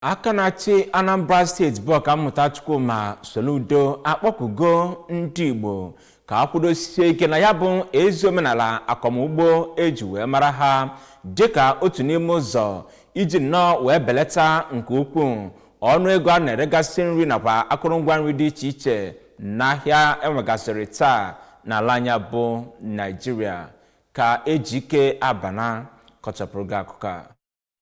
aka na-achị Anambra State bụ Ọkammụta Chukwuma Soludo akpọkugo ndị Igbo ka akwụdosie ike na ya bụ ezi omenala akọmugbo eji wee mara ha dịka otu n'ime ụzọ iji nnọọ wee belata nke ukwuu ọnụego a na-eregasị nri nakwa akụrụngwa nri dị iche iche n'ahịa enwegasịrị taa n'ala anya bụ Nigeria ka ejike abana kọchapụrụ gị akụkọ a.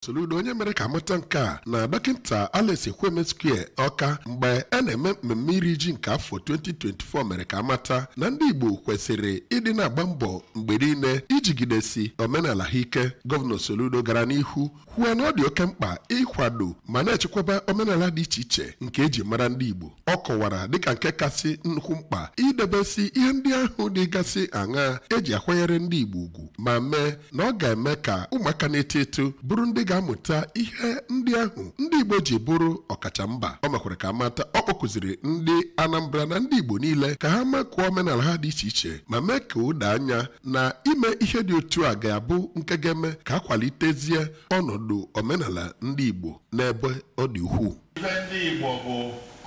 Soludo onye mere ka amata nke a na dọkịta Alex Ekwemesquare Ọka mgbe a na-eme mmemme iri ji nke afọ 2024 mere ka amata na ndị Igbo kwesịrị ịdị na-agba mbọ mgbe niile ijigidesi omenala ha ike. Gọvanọ Soludo gara n'ihu kwuo na ọ dị oke mkpa ịkwado ma na-echekwaba omenala dị iche iche nke eji mara ndị Igbo. Ọ kọwara dịka nke kasị nnukwu mkpa idebesi ihe ndị ahụ dịgasị aṅa eji akwanyere ndị Igbo ugwu ma mee na ọ ga-eme ka ụmụaka na-eto eto bụrụ ndị ga-amụta ihe ndị ahụ ndị Igbo ji bụrụ ọkachamba. Ọ mekwara ka amata ọ kpọkụziri ndị Anambra na ndị Igbo niile ka ha makụọ omenala ha dị iche iche ma mee ka ụda anya na ime ihe dị otu a ga-abụ nke ga-eme ka akwalitezie ọnọdụ omenala ndị Igbo n'ebe ọ dị ukwuu. Ife ndị Igbo bụ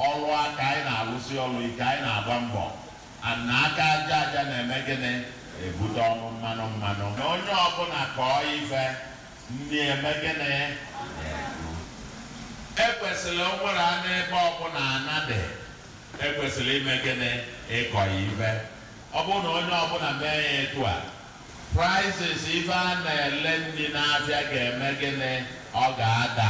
ọrụ aka anyị na-arụsi ọrụ ike anyị na-agba mbọ na aka aja aja na-eme gịnị ebute ọnụ mmanụ na onye ọbụla kọọ ife ndị eme gịnị ekwesịrị onwere a n'ebe ọbụla anadị ekwesịrị ime gịnị ịkọ ya ife. Ọ bụrụ na onye ọbụla mee ya etu a prices ife a na-ele ndị n'afịa ga-eme gịnị ọ ga-ada.